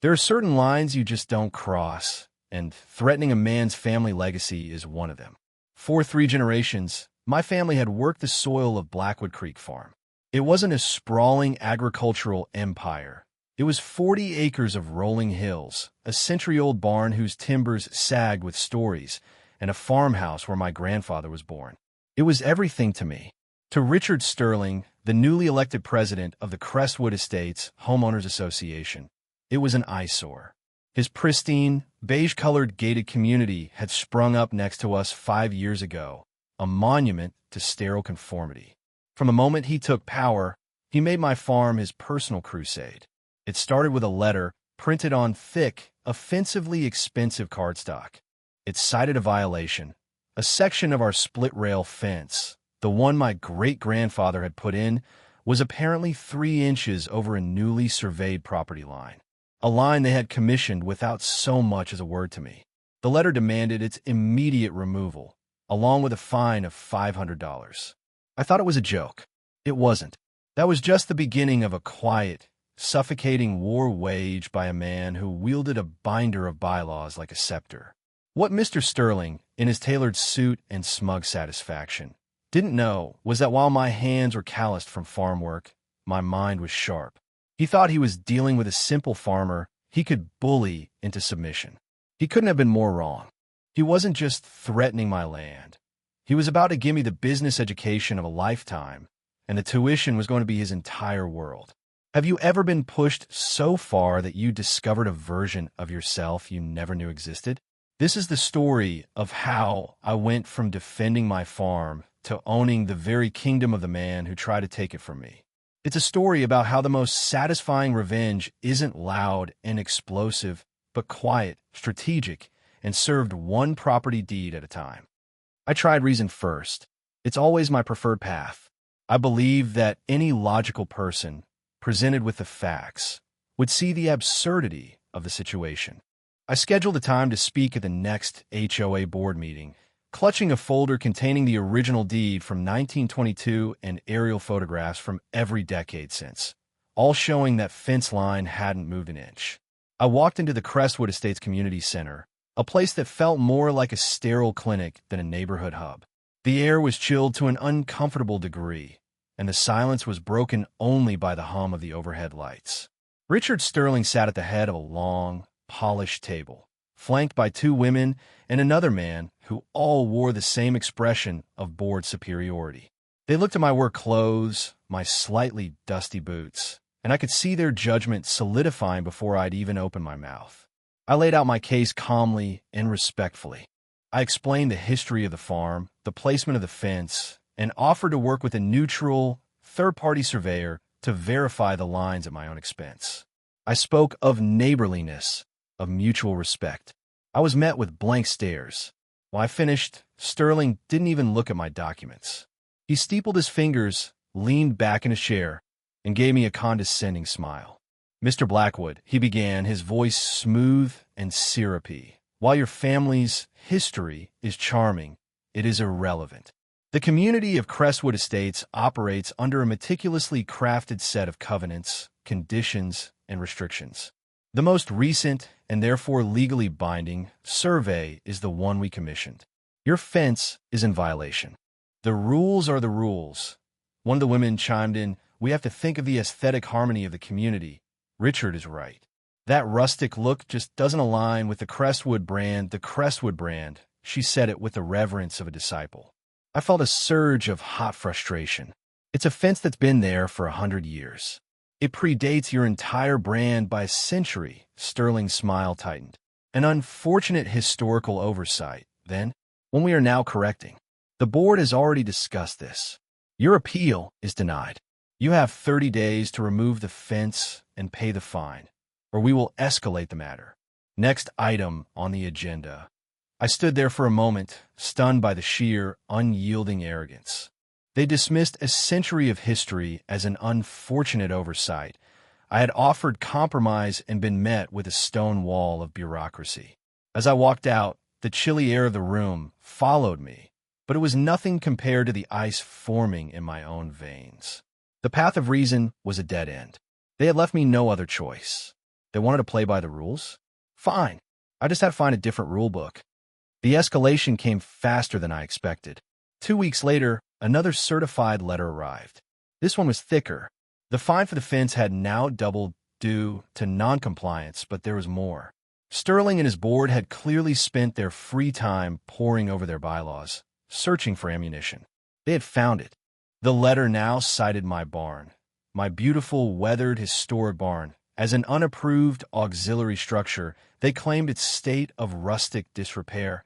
There are certain lines you just don't cross, and threatening a man's family legacy is one of them. For 3 generations, my family had worked the soil of Blackwood Creek Farm. It wasn't a sprawling agricultural empire. It was 40 acres of rolling hills, a century-old barn whose timbers sagged with stories, and a farmhouse where my grandfather was born. It was everything to me. To Richard Sterling, the newly elected president of the Crestwood Estates Homeowners Association, it was an eyesore. His pristine, beige-colored gated community had sprung up next to us 5 years ago, a monument to sterile conformity. From the moment he took power, he made my farm his personal crusade. It started with a letter printed on thick, offensively expensive cardstock. It cited a violation, a section of our split-rail fence. The one my great-grandfather had put in was apparently 3 inches over a newly surveyed property line, a line they had commissioned without so much as a word to me. The letter demanded its immediate removal, along with a fine of $500. I thought it was a joke. It wasn't. That was just the beginning of a quiet, suffocating war waged by a man who wielded a binder of bylaws like a scepter. What Mr. Sterling, in his tailored suit and smug satisfaction, didn't know was that while my hands were calloused from farm work, my mind was sharp. He thought he was dealing with a simple farmer he could bully into submission. He couldn't have been more wrong. He wasn't just threatening my land. He was about to give me the business education of a lifetime, and the tuition was going to be his entire world. Have you ever been pushed so far that you discovered a version of yourself you never knew existed? This is the story of how I went from defending my farm to owning the very kingdom of the man who tried to take it from me. It's a story about how the most satisfying revenge isn't loud and explosive, but quiet, strategic, and served one property deed at a time. I tried reason first. It's always my preferred path. I believe that any logical person, presented with the facts, would see the absurdity of the situation. I scheduled a time to speak at the next HOA board meeting, clutching a folder containing the original deed from 1922 and aerial photographs from every decade since, all showing that fence line hadn't moved an inch. I walked into the Crestwood Estates Community Center, a place that felt more like a sterile clinic than a neighborhood hub. The air was chilled to an uncomfortable degree, and the silence was broken only by the hum of the overhead lights. Richard Sterling sat at the head of a long, polished table, flanked by 2 women and another man who all wore the same expression of bored superiority. They looked at my work clothes, my slightly dusty boots, and I could see their judgment solidifying before I'd even opened my mouth. I laid out my case calmly and respectfully. I explained the history of the farm, the placement of the fence, and offered to work with a neutral, third-party surveyor to verify the lines at my own expense. I spoke of neighborliness, of mutual respect. I was met with blank stares. When I finished, Sterling didn't even look at my documents. He steepled his fingers, leaned back in a chair, and gave me a condescending smile. "Mr. Blackwood," he began, his voice smooth and syrupy, "while your family's history is charming, it is irrelevant. The community of Crestwood Estates operates under a meticulously crafted set of covenants, conditions, and restrictions. The most recent, and therefore legally binding, survey is the one we commissioned. Your fence is in violation. The rules are the rules." One of the women chimed in, "We have to think of the aesthetic harmony of the community." Richard is right. That rustic look just doesn't align with the Crestwood brand. The Crestwood brand, she said it with the reverence of a disciple. I felt a surge of hot frustration. It's a fence that's been there for 100 years. It predates your entire brand by a century. Sterling's smile tightened. An unfortunate historical oversight, then, one we are now correcting. The board has already discussed this. Your appeal is denied. You have 30 days to remove the fence and pay the fine, or we will escalate the matter. Next item on the agenda. I stood there for a moment, stunned by the sheer, unyielding arrogance. They dismissed a century of history as an unfortunate oversight. I had offered compromise and been met with a stone wall of bureaucracy. As I walked out, the chilly air of the room followed me, but it was nothing compared to the ice forming in my own veins. The path of reason was a dead end. They had left me no other choice. They wanted to play by the rules? Fine. I just had to find a different rule book. The escalation came faster than I expected. 2 weeks later, another certified letter arrived. This one was thicker. The fine for the fence had now doubled due to non-compliance, but there was more. Sterling and his board had clearly spent their free time poring over their bylaws, searching for ammunition. They had found it. The letter now cited my barn, my beautiful, weathered, historic barn, as an unapproved auxiliary structure. They claimed its state of rustic disrepair,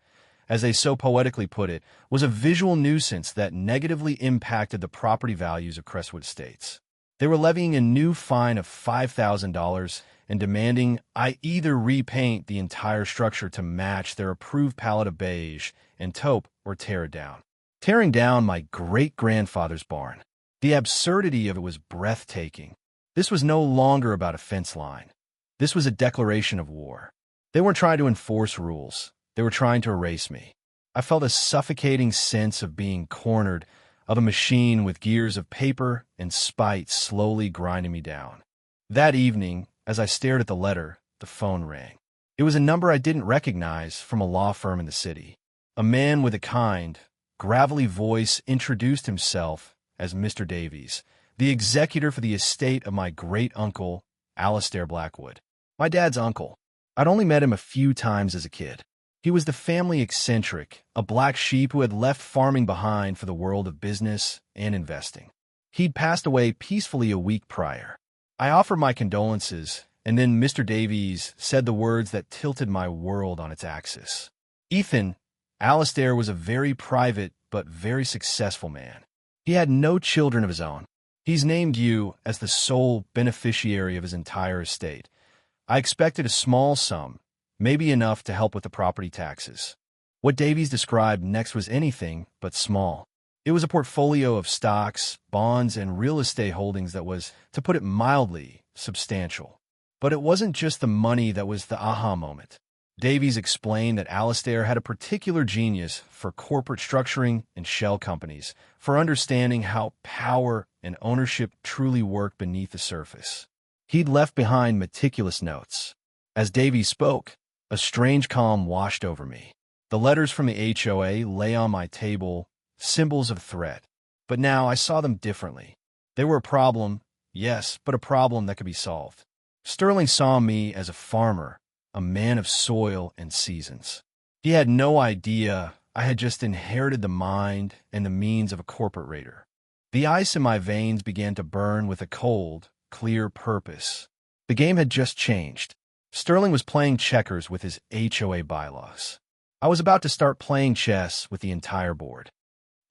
as they so poetically put it, was a visual nuisance that negatively impacted the property values of Crestwood Estates. They were levying a new fine of $5,000 and demanding I either repaint the entire structure to match their approved palette of beige and taupe or tear it down. Tearing down my great-grandfather's barn. The absurdity of it was breathtaking. This was no longer about a fence line. This was a declaration of war. They weren't trying to enforce rules. They were trying to erase me. I felt a suffocating sense of being cornered, of a machine with gears of paper and spite slowly grinding me down. That evening, as I stared at the letter, the phone rang. It was a number I didn't recognize from a law firm in the city. A man with a kind, gravelly voice introduced himself as Mr. Davies, the executor for the estate of my great-uncle, Alistair Blackwood. My dad's uncle. I'd only met him a few times as a kid. He was the family eccentric, a black sheep who had left farming behind for the world of business and investing. He'd passed away peacefully a week prior. I offered my condolences, and then Mr. Davies said the words that tilted my world on its axis. Ethan, Alistair was a very private but very successful man. He had no children of his own. He's named you as the sole beneficiary of his entire estate. I expected a small sum, maybe enough to help with the property taxes. What Davies described next was anything but small. It was a portfolio of stocks, bonds, and real estate holdings that was, to put it mildly, substantial. But it wasn't just the money that was the aha moment. Davies explained that Alistair had a particular genius for corporate structuring and shell companies, for understanding how power and ownership truly work beneath the surface. He'd left behind meticulous notes. As Davies spoke, a strange calm washed over me. The letters from the HOA lay on my table, symbols of threat. But now I saw them differently. They were a problem, yes, but a problem that could be solved. Sterling saw me as a farmer, a man of soil and seasons. He had no idea I had just inherited the mind and the means of a corporate raider. The ice in my veins began to burn with a cold, clear purpose. The game had just changed. Sterling was playing checkers with his HOA bylaws. I was about to start playing chess with the entire board.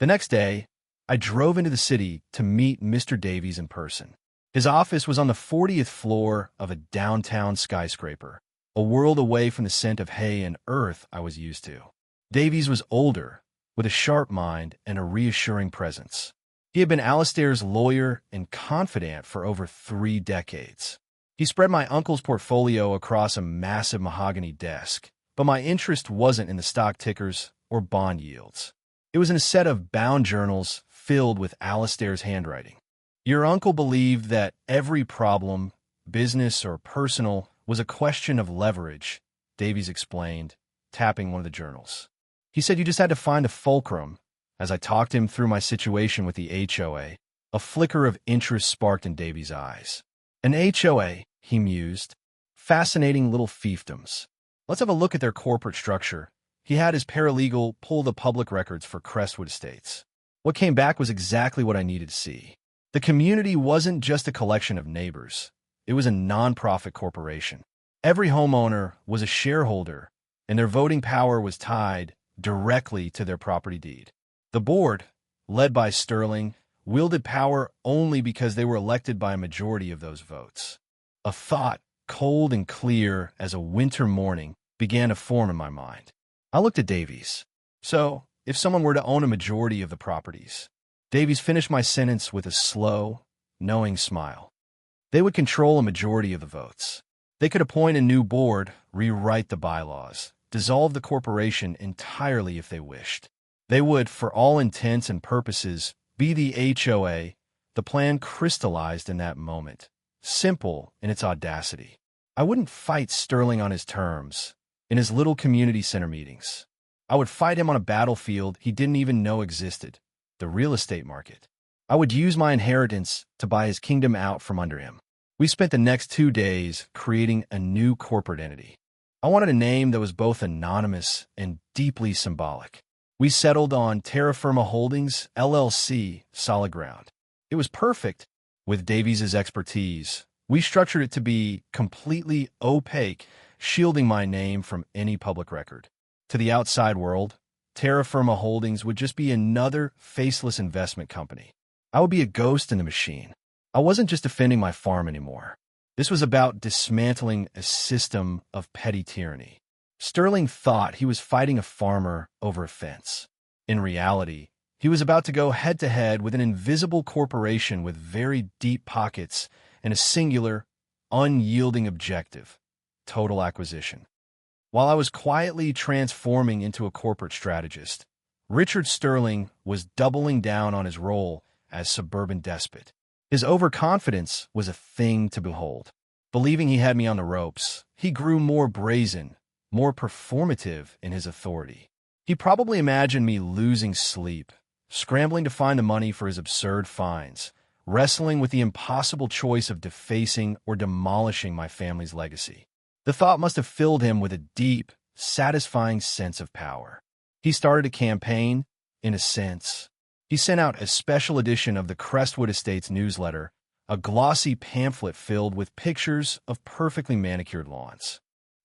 The next day, I drove into the city to meet Mr. Davies in person. His office was on the 40th floor of a downtown skyscraper, a world away from the scent of hay and earth I was used to. Davies was older, with a sharp mind and a reassuring presence. He had been Alistair's lawyer and confidant for over 3 decades. He spread my uncle's portfolio across a massive mahogany desk, but my interest wasn't in the stock tickers or bond yields. It was in a set of bound journals filled with Alistair's handwriting. Your uncle believed that every problem, business or personal, was a question of leverage, Davies explained, tapping one of the journals. He said you just had to find a fulcrum. As I talked him through my situation with the HOA, a flicker of interest sparked in Davies' eyes. An HOA, he mused. Fascinating little fiefdoms. Let's have a look at their corporate structure. He had his paralegal pull the public records for Crestwood Estates. What came back was exactly what I needed to see. The community wasn't just a collection of neighbors. It was a non-profit corporation. Every homeowner was a shareholder, and their voting power was tied directly to their property deed. The board, led by Sterling, wielded power only because they were elected by a majority of those votes. A thought, cold and clear as a winter morning, began to form in my mind. I looked at Davies. So, if someone were to own a majority of the properties, Davies finished my sentence with a slow, knowing smile. They would control a majority of the votes. They could appoint a new board, rewrite the bylaws, dissolve the corporation entirely if they wished. They would, for all intents and purposes, be the HOA. The plan crystallized in that moment, simple in its audacity. I wouldn't fight Sterling on his terms, in his little community center meetings. I would fight him on a battlefield he didn't even know existed, the real estate market. I would use my inheritance to buy his kingdom out from under him. We spent the next 2 days creating a new corporate entity. I wanted a name that was both anonymous and deeply symbolic. We settled on Terra Firma Holdings, LLC, solid ground. It was perfect. With Davies' expertise, we structured it to be completely opaque, shielding my name from any public record. To the outside world, Terra Firma Holdings would just be another faceless investment company. I would be a ghost in the machine. I wasn't just defending my farm anymore. This was about dismantling a system of petty tyranny. Sterling thought he was fighting a farmer over a fence. In reality, he was about to go head-to-head with an invisible corporation with very deep pockets and a singular, unyielding objective: total acquisition. While I was quietly transforming into a corporate strategist, Richard Sterling was doubling down on his role as suburban despot. His overconfidence was a thing to behold. Believing he had me on the ropes, he grew more brazen, more performative in his authority. He probably imagined me losing sleep, scrambling to find the money for his absurd fines, wrestling with the impossible choice of defacing or demolishing my family's legacy. The thought must have filled him with a deep, satisfying sense of power. He started a campaign, in a sense. He sent out a special edition of the Crestwood Estates newsletter, a glossy pamphlet filled with pictures of perfectly manicured lawns.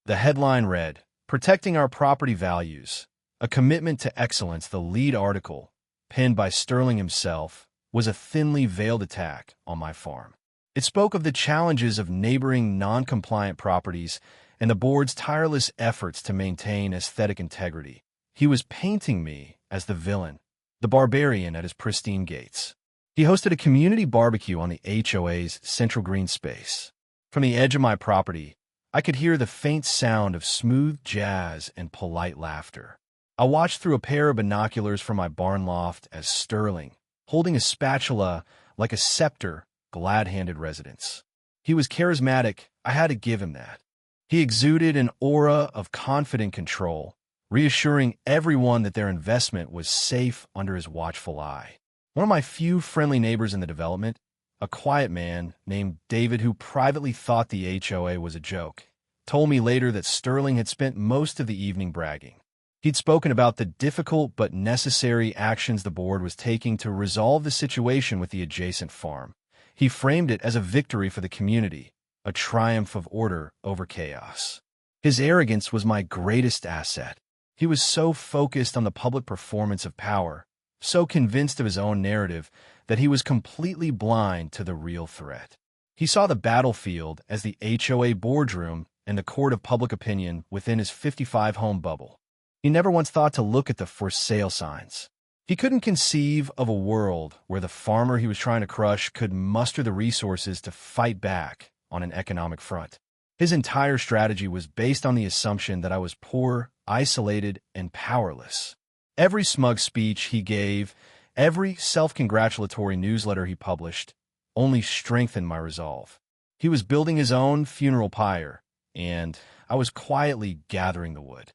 The headline read, "Protecting Our Property Values, a Commitment to Excellence." The lead article, penned by Sterling himself, was a thinly veiled attack on my farm. It spoke of the challenges of neighboring non-compliant properties and the board's tireless efforts to maintain aesthetic integrity. He was painting me as the villain, the barbarian at his pristine gates. He hosted a community barbecue on the HOA's central green space. From the edge of my property, I could hear the faint sound of smooth jazz and polite laughter. I watched through a pair of binoculars from my barn loft as Sterling, holding a spatula like a scepter, glad-handed residents. He was charismatic. I had to give him that. He exuded an aura of confident control, reassuring everyone that their investment was safe under his watchful eye. One of my few friendly neighbors in the development, a quiet man named David who privately thought the HOA was a joke, told me later that Sterling had spent most of the evening bragging. He'd spoken about the difficult but necessary actions the board was taking to resolve the situation with the adjacent farm. He framed it as a victory for the community, a triumph of order over chaos. His arrogance was my greatest asset. He was so focused on the public performance of power, so convinced of his own narrative, that he was completely blind to the real threat. He saw the battlefield as the HOA boardroom and the court of public opinion within his 55-home bubble. He never once thought to look at the for sale signs. He couldn't conceive of a world where the farmer he was trying to crush could muster the resources to fight back on an economic front. His entire strategy was based on the assumption that I was poor, isolated, and powerless. Every smug speech he gave, every self-congratulatory newsletter he published, only strengthened my resolve. He was building his own funeral pyre, and I was quietly gathering the wood.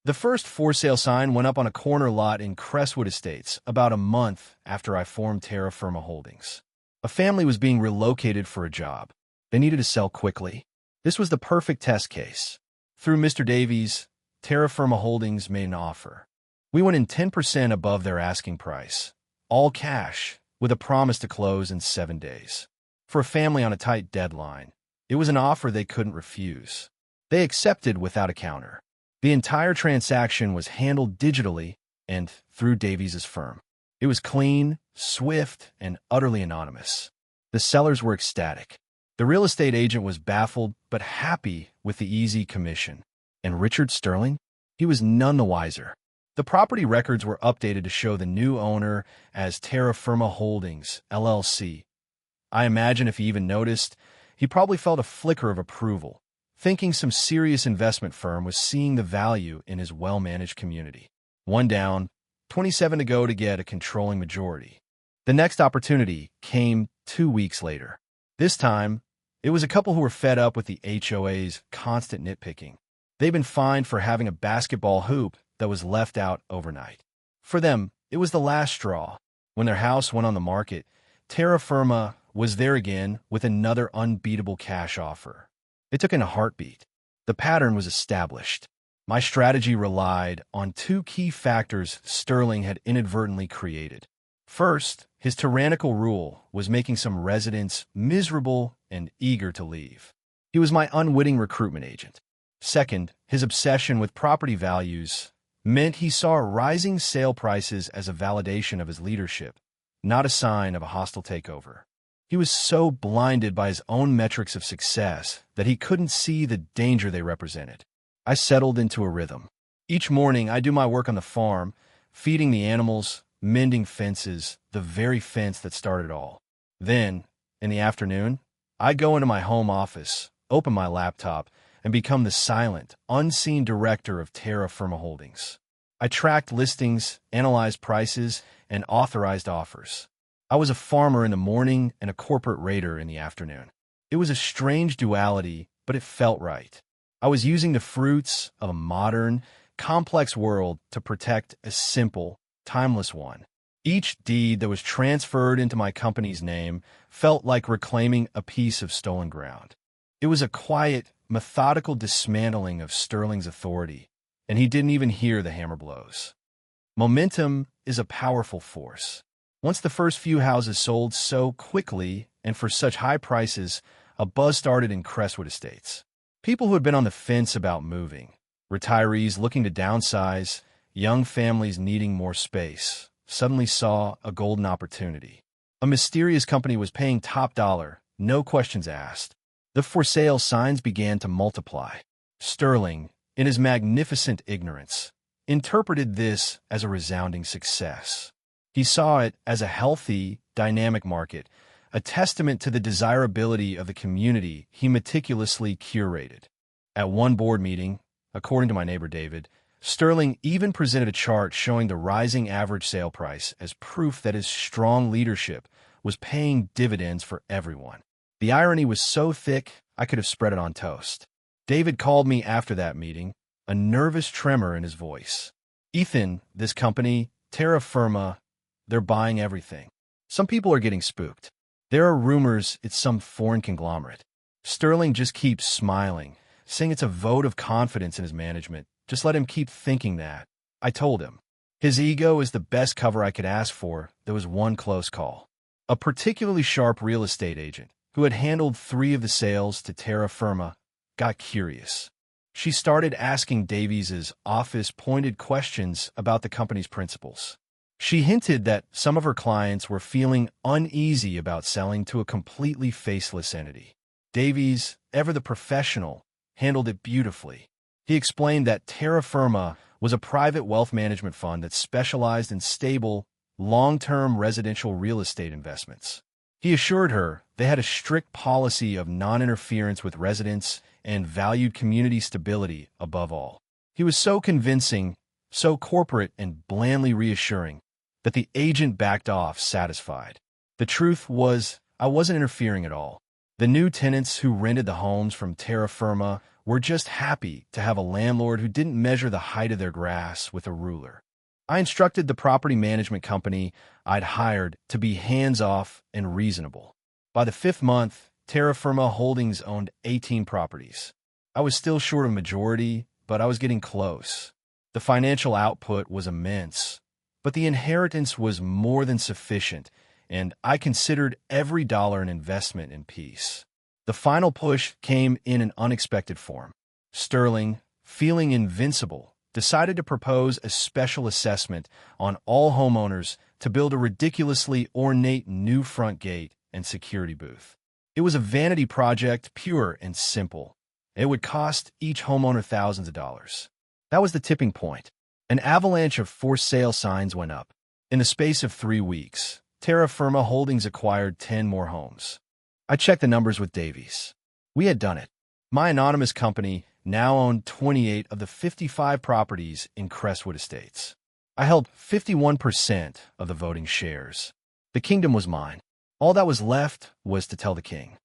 The first for sale sign went up on a corner lot in Crestwood Estates about a month after I formed Terra Firma Holdings. A family was being relocated for a job. They needed to sell quickly. This was the perfect test case. Through Mr. Davies, Terra Firma Holdings made an offer. We went in 10% above their asking price, all cash, with a promise to close in 7 days. For a family on a tight deadline, it was an offer they couldn't refuse. They accepted without a counter. The entire transaction was handled digitally and through Davies' firm. It was clean, swift, and utterly anonymous. The sellers were ecstatic. The real estate agent was baffled but happy with the easy commission. And Richard Sterling? He was none the wiser. The property records were updated to show the new owner as Terra Firma Holdings, LLC. I imagine if he even noticed, he probably felt a flicker of approval, thinking some serious investment firm was seeing the value in his well-managed community. 1 down, 27 to go to get a controlling majority. The next opportunity came 2 weeks later. This time, It was a couple who were fed up with the HOA's constant nitpicking. They'd been fined for having a basketball hoop that was left out overnight. For them, it was the last straw. When their house went on the market, terra firma was there again with another unbeatable cash offer. It took in a heartbeat. The pattern was established. My strategy relied on two key factors Sterling had inadvertently created. First, his tyrannical rule was making some residents miserable and eager to leave. He was my unwitting recruitment agent. Second, his obsession with property values meant he saw rising sale prices as a validation of his leadership, not a sign of a hostile takeover. He was so blinded by his own metrics of success that he couldn't see the danger they represented. I settled into a rhythm. Each morning, I do my work on the farm, feeding the animals, mending fences, the very fence that started it all. Then, in the afternoon, I go into my home office, open my laptop, and become the silent, unseen director of Terra Firma Holdings. I tracked listings, analyzed prices, and authorized offers. I was a farmer in the morning and a corporate raider in the afternoon. It was a strange duality, but it felt right. I was using the fruits of a modern, complex world to protect a simple, timeless one. Each deed that was transferred into my company's name felt like reclaiming a piece of stolen ground. It was a quiet, methodical dismantling of Sterling's authority, and he didn't even hear the hammer blows. Momentum is a powerful force. Once the first few houses sold so quickly and for such high prices, a buzz started in Crestwood Estates. People who had been on the fence about moving, retirees looking to downsize, young families needing more space, suddenly saw a golden opportunity. A mysterious company was paying top dollar, no questions asked. The for sale signs began to multiply. Sterling, in his magnificent ignorance, interpreted this as a resounding success. He saw it as a healthy, dynamic market, a testament to the desirability of the community he meticulously curated. At one board meeting, according to my neighbor David, Sterling even presented a chart showing the rising average sale price as proof that his strong leadership was paying dividends for everyone. The irony was so thick, I could have spread it on toast. David called me after that meeting, a nervous tremor in his voice. "Ethan, this company, Terra Firma, they're buying everything. Some people are getting spooked. There are rumors it's some foreign conglomerate." Sterling just keeps smiling, saying it's a vote of confidence in his management. Just let him keep thinking that. I told him. His ego is the best cover I could ask for. There was one close call. A particularly sharp real estate agent, who had handled 3 of the sales to Terra Firma, got curious. She started asking Davies's office pointed questions about the company's principles. She hinted that some of her clients were feeling uneasy about selling to a completely faceless entity. Davies, ever the professional, handled it beautifully. He explained that Terra Firma was a private wealth management fund that specialized in stable, long-term residential real estate investments. He assured her they had a strict policy of non-interference with residents and valued community stability above all. He was so convincing, so corporate and blandly reassuring, that the agent backed off satisfied. The truth was, I wasn't interfering at all. The new tenants who rented the homes from Terra Firma were just happy to have a landlord who didn't measure the height of their grass with a ruler. I instructed the property management company I'd hired to be hands-off and reasonable. By the 5th month, Terra Firma Holdings owned 18 properties. I was still short of majority, but I was getting close. The financial output was immense, but the inheritance was more than sufficient, and I considered every dollar an investment in peace. The final push came in an unexpected form. Sterling, feeling invincible, decided to propose a special assessment on all homeowners to build a ridiculously ornate new front gate and security booth. It was a vanity project, pure and simple. It would cost each homeowner thousands of dollars. That was the tipping point. An avalanche of for sale signs went up. In the space of 3 weeks, Terra Firma Holdings acquired 10 more homes. I checked the numbers with Davies. We had done it. My anonymous company now owned 28 of the 55 properties in Crestwood Estates. I held 51% of the voting shares. The kingdom was mine. All that was left was to tell the king.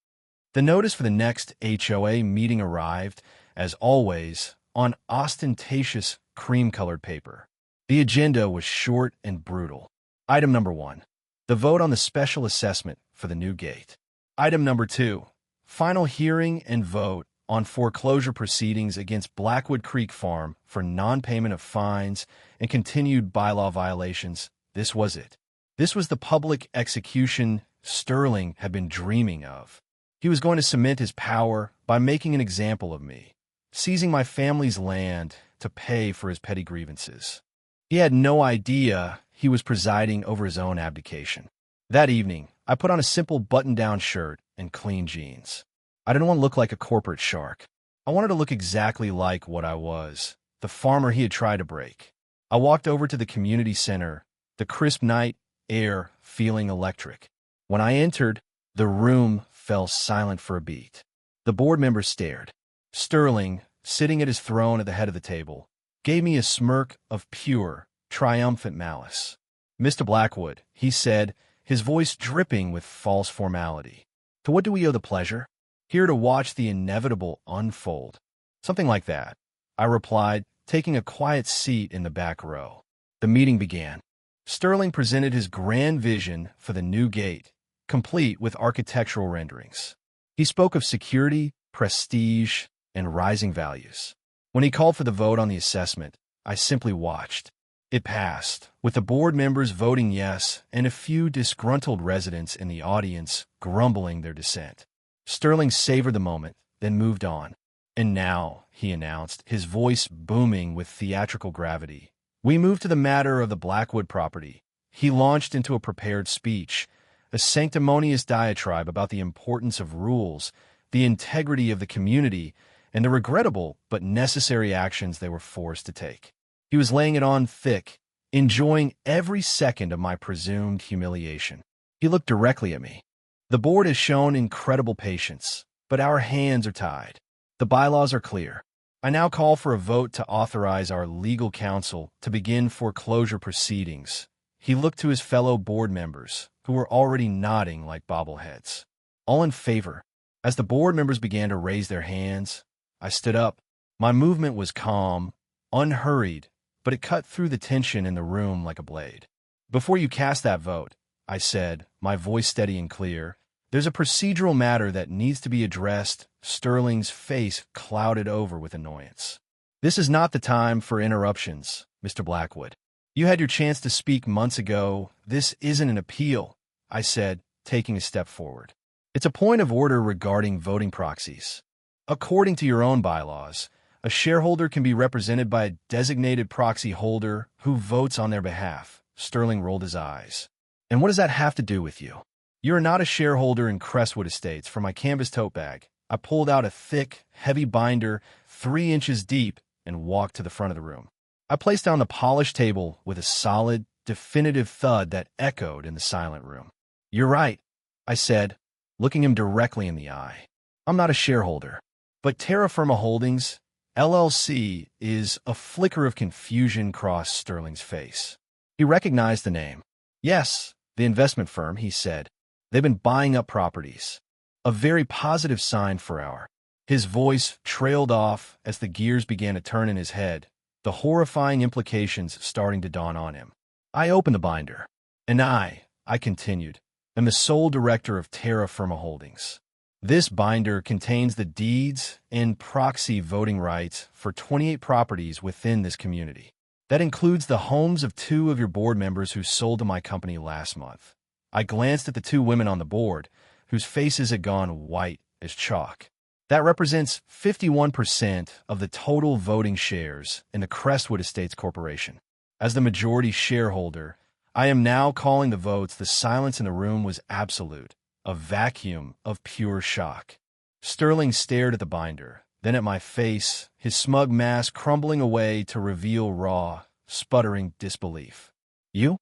The notice for the next HOA meeting arrived, as always, on ostentatious cream-colored paper. The agenda was short and brutal. Item number 1, the vote on the special assessment for the new gate. Item number 2, final hearing and vote on foreclosure proceedings against Blackwood Creek Farm for non-payment of fines and continued bylaw violations. This was it. This was the public execution Sterling had been dreaming of. He was going to cement his power by making an example of me, seizing my family's land to pay for his petty grievances. He had no idea he was presiding over his own abdication. That evening, I put on a simple button-down shirt and clean jeans. I didn't want to look like a corporate shark. I wanted to look exactly like what I was, the farmer he had tried to break. I walked over to the community center, the crisp night air feeling electric. When I entered, the room fell silent for a beat. The board members stared. Sterling, sitting at his throne at the head of the table, gave me a smirk of pure, triumphant malice. "Mr. Blackwood," he said, his voice dripping with false formality. "To what do we owe the pleasure? Here to watch the inevitable unfold." "Something like that," I replied, taking a quiet seat in the back row. The meeting began. Sterling presented his grand vision for the new gate, complete with architectural renderings. He spoke of security, prestige, and rising values. When he called for the vote on the assessment, I simply watched. It passed, with the board members voting yes and a few disgruntled residents in the audience grumbling their dissent. Sterling savored the moment, then moved on. "And now," he announced, his voice booming with theatrical gravity, "we move to the matter of the Blackwood property." He launched into a prepared speech, a sanctimonious diatribe about the importance of rules, the integrity of the community, and the regrettable but necessary actions they were forced to take. He was laying it on thick, enjoying every second of my presumed humiliation. He looked directly at me. "The board has shown incredible patience, but our hands are tied. The bylaws are clear. I now call for a vote to authorize our legal counsel to begin foreclosure proceedings." He looked to his fellow board members, who were already nodding like bobbleheads. "All in favor?" As the board members began to raise their hands, I stood up. My movement was calm, unhurried, but it cut through the tension in the room like a blade. "Before you cast that vote," I said, my voice steady and clear, "there's a procedural matter that needs to be addressed." Sterling's face clouded over with annoyance. "This is not the time for interruptions, Mr. Blackwood. You had your chance to speak months ago. This isn't an appeal," I said, taking a step forward. "It's a point of order regarding voting proxies. According to your own bylaws, a shareholder can be represented by a designated proxy holder who votes on their behalf." Sterling rolled his eyes. "And what does that have to do with you? You're not a shareholder in Crestwood Estates." From my canvas tote bag, I pulled out a thick, heavy binder 3 inches deep and walked to the front of the room. I placed down the polished table with a solid, definitive thud that echoed in the silent room. "You're right," I said, looking him directly in the eye. "I'm not a shareholder. But Terra Firma Holdings, LLC is..." A flicker of confusion crossed Sterling's face. He recognized the name. "Yes, the investment firm," he said. "They've been buying up properties. A very positive sign for our..." His voice trailed off as the gears began to turn in his head, the horrifying implications starting to dawn on him. I opened the binder. "And I continued, am the sole director of Terra Firma Holdings. This binder contains the deeds and proxy voting rights for 28 properties within this community. That includes the homes of 2 of your board members who sold to my company last month." I glanced at the 2 women on the board, whose faces had gone white as chalk. "That represents 51% of the total voting shares in the Crestwood Estates Corporation. As the majority shareholder, I am now calling the votes." The silence in the room was absolute, a vacuum of pure shock. Sterling stared at the binder, then at my face, his smug mask crumbling away to reveal raw, sputtering disbelief. You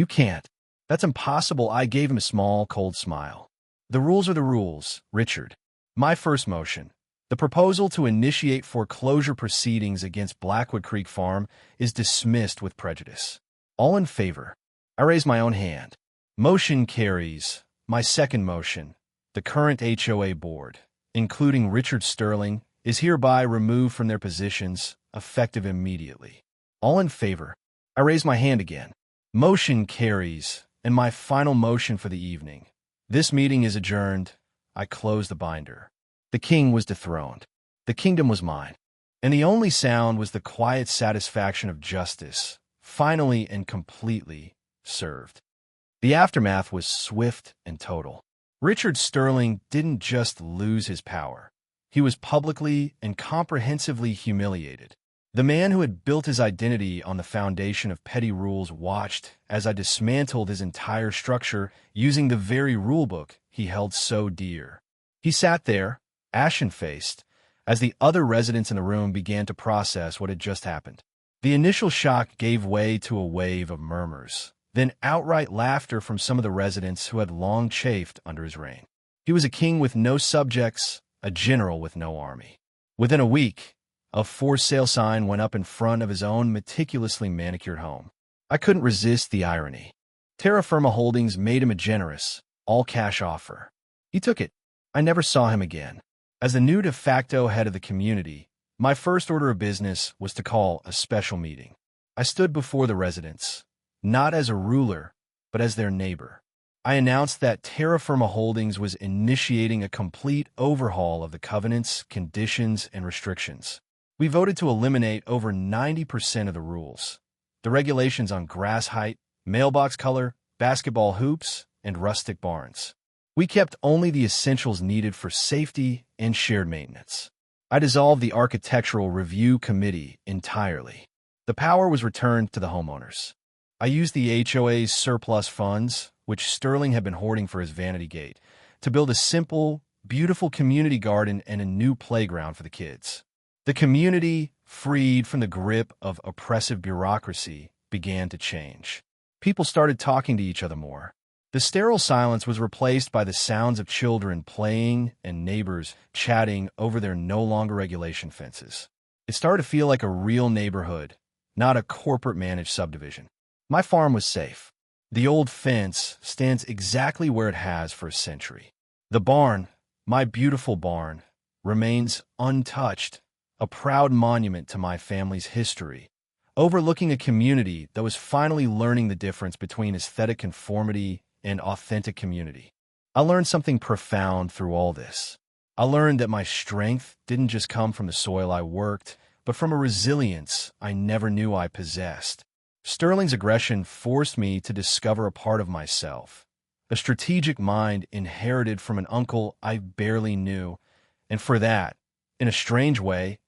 can't. That's impossible." I gave him a small, cold smile. "The rules are the rules, Richard. My first motion, the proposal to initiate foreclosure proceedings against Blackwood Creek Farm, is dismissed with prejudice. All in favor?" I raised my own hand. "Motion carries." My second motion, The current HOA board, including Richard Sterling, is hereby removed from their positions, effective immediately. All in favor? I raise my hand again. Motion carries, and my final motion for the evening. This meeting is adjourned. I close the binder. The king was dethroned. The kingdom was mine. And the only sound was the quiet satisfaction of justice, finally and completely served. The aftermath was swift and total. Richard Sterling didn't just lose his power. He was publicly and comprehensively humiliated. The man who had built his identity on the foundation of petty rules watched as I dismantled his entire structure using the very rulebook he held so dear. He sat there, ashen-faced, as the other residents in the room began to process what had just happened. The initial shock gave way to a wave of murmurs, then outright laughter from some of the residents who had long chafed under his reign. He was a king with no subjects, a general with no army. Within a week, a for sale sign went up in front of his own meticulously manicured home. I couldn't resist the irony. Terra Firma Holdings made him a generous, all-cash offer. He took it. I never saw him again. As the new de facto head of the community, my first order of business was to call a special meeting. I stood before the residents, not as a ruler, but as their neighbor. I announced that Terra Firma Holdings was initiating a complete overhaul of the covenants, conditions, and restrictions. We voted to eliminate over 90% of the rules. The regulations on grass height, mailbox color, basketball hoops, and rustic barns. We kept only the essentials needed for safety and shared maintenance. I dissolved the Architectural Review Committee entirely. The power was returned to the homeowners. I used the HOA's surplus funds, which Sterling had been hoarding for his vanity gate, to build a simple, beautiful community garden and a new playground for the kids. The community, freed from the grip of oppressive bureaucracy, began to change. People started talking to each other more. The sterile silence was replaced by the sounds of children playing and neighbors chatting over their no longer regulation fences. It started to feel like a real neighborhood, not a corporate-managed subdivision. My farm was safe. The old fence stands exactly where it has for a century. The barn, my beautiful barn, remains untouched, a proud monument to my family's history, overlooking a community that was finally learning the difference between aesthetic conformity and authentic community. I learned something profound through all this. I learned that my strength didn't just come from the soil I worked, but from a resilience I never knew I possessed. Sterling's aggression forced me to discover a part of myself, a strategic mind inherited from an uncle I barely knew, and for that, in a strange way,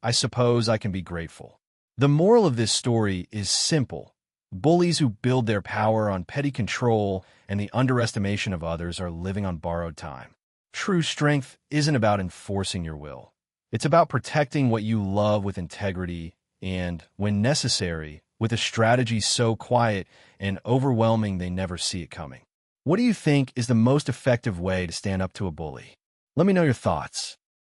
I suppose I can be grateful. The moral of this story is simple. Bullies who build their power on petty control and the underestimation of others are living on borrowed time. True strength isn't about enforcing your will. It's about protecting what you love with integrity and, when necessary, with a strategy so quiet and overwhelming they never see it coming. What do you think is the most effective way to stand up to a bully? Let me know your thoughts.